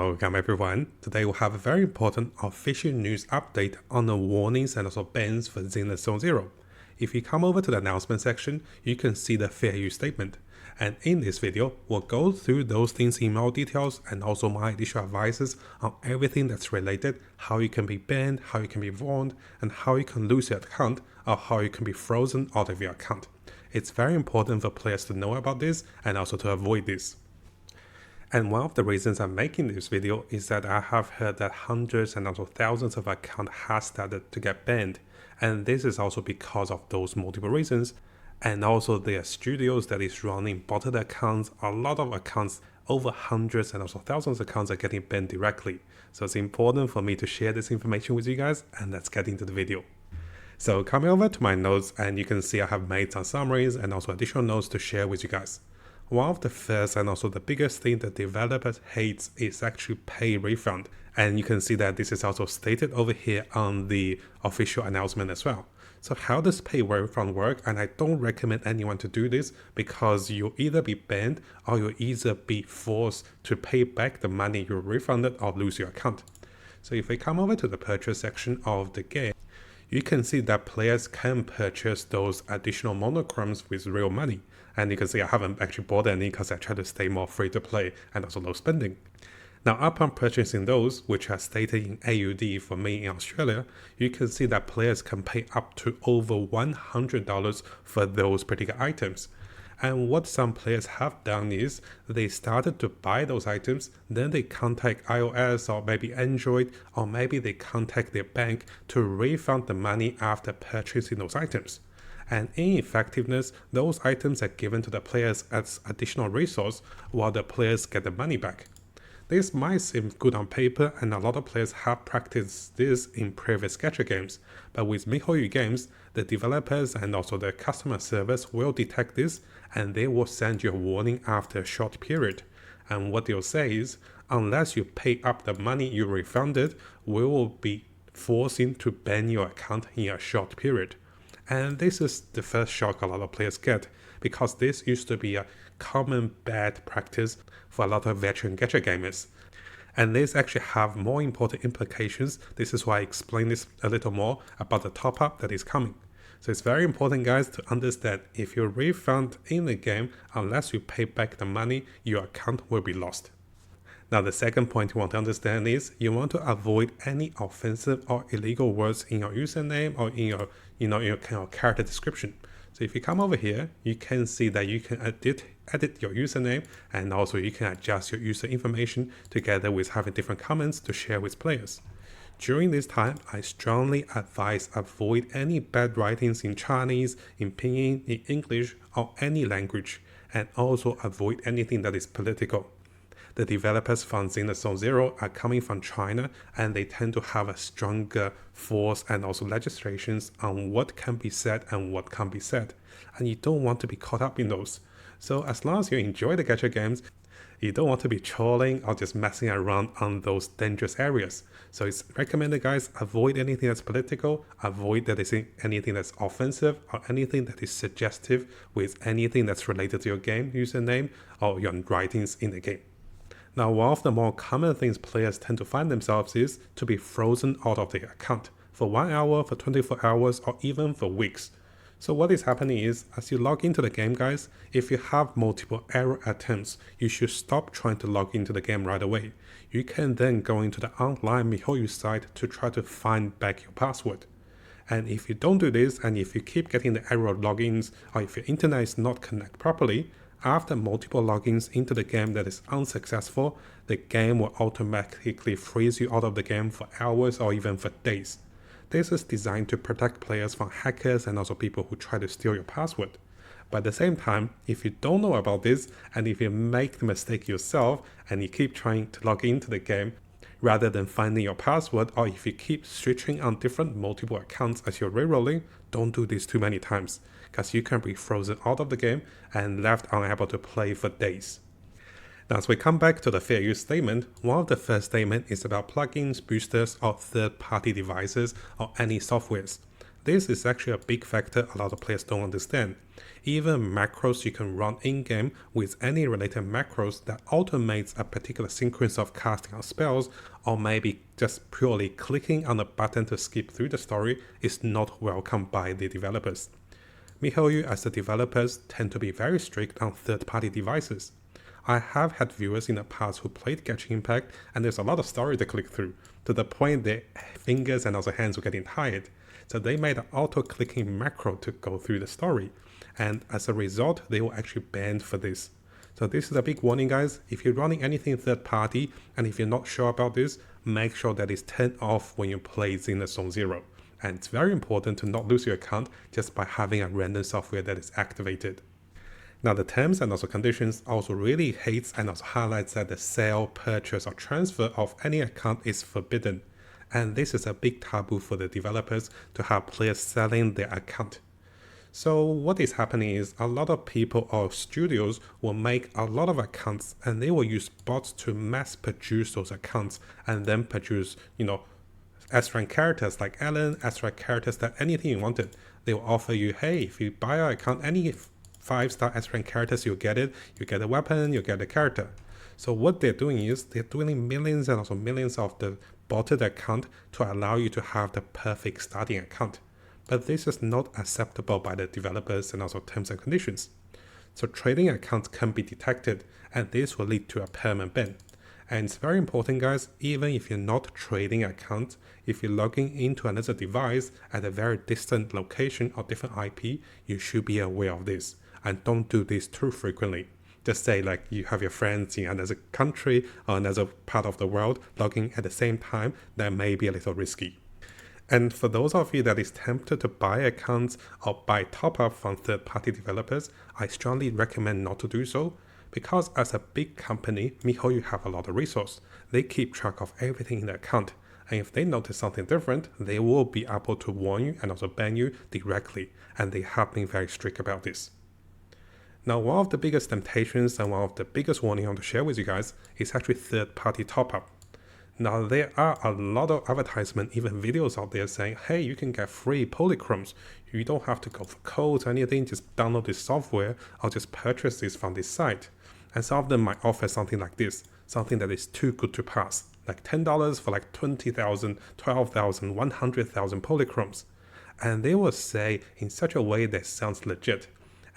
Welcome everyone. Today we'll have a very important official news update on the warnings and also bans for Zenless Zone Zero. If you come over to the announcement section, you can see the fair use statement. And in this video, we'll go through those things in more details and also my additional advices on everything that's related, how you can be banned, how you can be warned, and how you can lose your account or how you can be frozen out of your account. It's very important for players to know about this and also to avoid this. And one of the reasons I'm making this video is that I have heard that hundreds and also thousands of accounts have started to get banned. And this is also because of those multiple reasons. And also there are studios that is running botted accounts. A lot of accounts, over hundreds and also thousands of accounts are getting banned directly. So it's important for me to share this information with you guys, and let's get into the video. So coming over to my notes, and you can see I have made some summaries and also additional notes to share with you guys. One of the first and also the biggest thing that developers hate is actually pay refund. And you can see that this is also stated over here on the official announcement as well. So how does pay refund work? And I don't recommend anyone to do this because you'll either be banned or you'll either be forced to pay back the money you refunded or lose your account. So if we come over to the purchase section of the game, you can see that players can purchase those additional monochromes with real money. And you can see I haven't actually bought any because I try to stay more free to play and also low spending. Now upon purchasing those, which are stated in AUD for me in Australia, you can see that players can pay up to over $100 for those particular items. And what some players have done is they started to buy those items, then they contact iOS or maybe Android, or maybe they contact their bank to refund the money after purchasing those items. And in effectiveness, those items are given to the players as additional resource while the players get the money back. This might seem good on paper, and a lot of players have practiced this in previous gacha games, but with miHoYo games, the developers and also the customer service will detect this and they will send you a warning after a short period. And what they'll say is, unless you pay up the money you refunded, we will be forcing to ban your account in a short period. And this is the first shock a lot of players get, because this used to be a common bad practice for a lot of veteran gacha gamers. And this actually have more important implications. This is why I explain this a little more about the top up that is coming. So it's very important, guys, to understand if you refund in the game, unless you pay back the money, your account will be lost. Now the second point you want to understand is you want to avoid any offensive or illegal words in your username or in your kind of character description. So if you come over here, you can see that you can edit your username, and also you can adjust your user information together with having different comments to share with players. During this time, I strongly advise avoid any bad writings in Chinese, in Pinyin, in English, or any language, and also avoid anything that is political. The developers from Zenless Zone Zero are coming from China, and they tend to have a stronger force and also legislations on what can be said and what can't be said. And you don't want to be caught up in those. So as long as you enjoy the gacha games, you don't want to be trolling or just messing around on those dangerous areas. So it's recommended, guys, avoid anything that's political, avoid anything that's offensive or anything that is suggestive with anything that's related to your game username or your writings in the game. Now, one of the more common things players tend to find themselves is to be frozen out of their account for 1 hour, for 24 hours, or even for weeks. So what is happening is, as you log into the game, guys, if you have multiple error attempts, you should stop trying to log into the game right away. You can then go into the online miHoYo site to try to find back your password. And if you don't do this, and if you keep getting the error logins, or if your internet is not connected properly, after multiple logins into the game that is unsuccessful, the game will automatically freeze you out of the game for hours or even for days. This is designed to protect players from hackers and also people who try to steal your password. But at the same time, if you don't know about this, and if you make the mistake yourself and you keep trying to log into the game, rather than finding your password, or if you keep switching on different multiple accounts as you're rerolling, don't do this too many times, because you can be frozen out of the game and left unable to play for days. Now, as we come back to the fair use statement, one of the first statements is about plugins, boosters, or third-party devices, or any softwares. This is actually a big factor a lot of players don't understand. Even macros you can run in-game with any related macros that automates a particular sequence of casting of spells, or maybe just purely clicking on a button to skip through the story is not welcome by the developers. miHoYo as the developers tend to be very strict on third-party devices. I have had viewers in the past who played Genshin Impact and there's a lot of story to click through, to the point their fingers and also hands were getting tired. So they made an auto-clicking macro to go through the story, and as a result, they were actually banned for this. So this is a big warning, guys. If you're running anything third-party, and if you're not sure about this, make sure that it's turned off when you play Zenless Zone Zero. And it's very important to not lose your account just by having a random software that is activated. Now the terms and also conditions also really hates and also highlights that the sale, purchase or transfer of any account is forbidden. And this is a big taboo for the developers to have players selling their account. So what is happening is a lot of people or studios will make a lot of accounts and they will use bots to mass produce those accounts and then produce, S-rank characters like Ellen, S-rank characters that anything you wanted. They will offer you, hey, if you buy our account, any 5-star S-rank characters, you get it. You get a weapon, you get a character. So what they're doing is they're doing millions and also millions of the botted account to allow you to have the perfect starting account. But this is not acceptable by the developers and also terms and conditions. So trading accounts can be detected and this will lead to a permanent ban. And it's very important, guys, even if you're not trading accounts, if you're logging into another device at a very distant location or different IP, you should be aware of this. And don't do this too frequently. Just say like you have your friends in another country or another part of the world logging at the same time, that may be a little risky. And for those of you that is tempted to buy accounts or buy top-up from third-party developers, I strongly recommend not to do so, because as a big company, miHoYo have a lot of resource. They keep track of everything in the account, and if they notice something different, they will be able to warn you and also ban you directly, and they have been very strict about this. Now, one of the biggest temptations and one of the biggest warning I want to share with you guys is actually third-party top-up. Now, there are a lot of advertisement, even videos out there saying, hey, you can get free polychromes. You don't have to go for codes or anything, just download this software or just purchase this from this site. And some of them might offer something like this, something that is too good to pass, like $10 for like 20,000, 12,000, 100,000 polychromes. And they will say in such a way that sounds legit.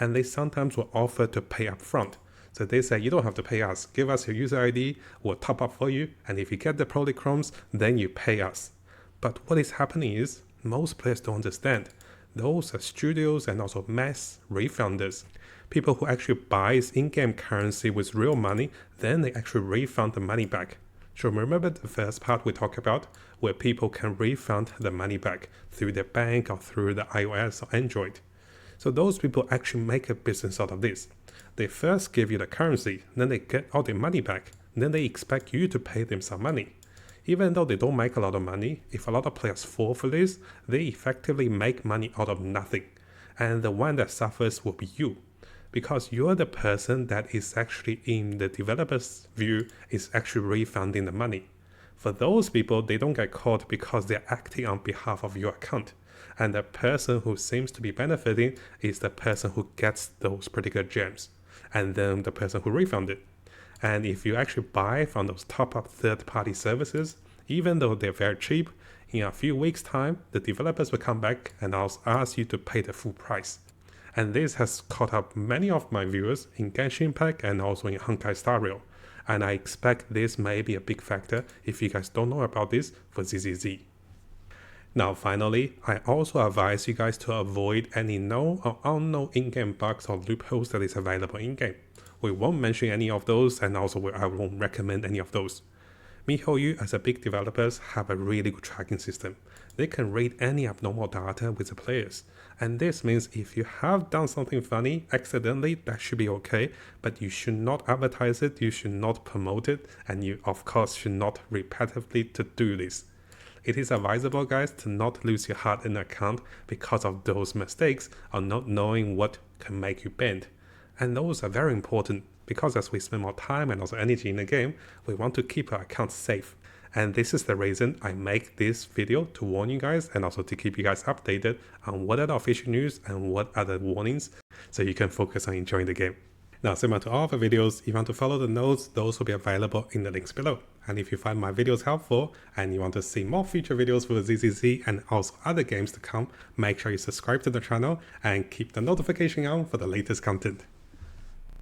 And they sometimes will offer to pay up front. So they say, you don't have to pay us. Give us your user ID, we'll top up for you. And if you get the polychromes, then you pay us. But what is happening is, most players don't understand. Those are studios and also mass refunders. People who actually buys in-game currency with real money, then they actually refund the money back. So remember the first part we talked about, where people can refund the money back through their bank or through the iOS or Android. So those people actually make a business out of this. They first give you the currency, then they get all their money back, then they expect you to pay them some money. Even though they don't make a lot of money, if a lot of players fall for this, they effectively make money out of nothing. And the one that suffers will be you, because you're the person that is actually, in the developer's view, is actually refunding the money. For those people, they don't get caught because they're acting on behalf of your account. And the person who seems to be benefiting is the person who gets those particular gems, and then the person who refunded. And if you actually buy from those top-up third-party services, even though they're very cheap, in a few weeks' time, the developers will come back and ask you to pay the full price. And this has caught up many of my viewers in Genshin Impact and also in Honkai Star Rail. And I expect this may be a big factor if you guys don't know about this for ZZZ. Now finally, I also advise you guys to avoid any known or unknown in-game bugs or loopholes that is available in-game. We won't mention any of those, and also I won't recommend any of those. miHoYo as a big developers have a really good tracking system. They can read any abnormal data with the players. And this means if you have done something funny accidentally, that should be okay, but you should not advertise it, you should not promote it, and you of course should not repetitively to do this. It is advisable, guys, to not lose your hard-earned account because of those mistakes or not knowing what can make you banned. And those are very important because as we spend more time and also energy in the game, we want to keep our accounts safe. And this is the reason I make this video, to warn you guys and also to keep you guys updated on what are the official news and what are the warnings, so you can focus on enjoying the game. Now, similar to all of the videos, if you want to follow the notes, those will be available in the links below. And if you find my videos helpful and you want to see more future videos for ZZZ and also other games to come, make sure you subscribe to the channel and keep the notification on for the latest content.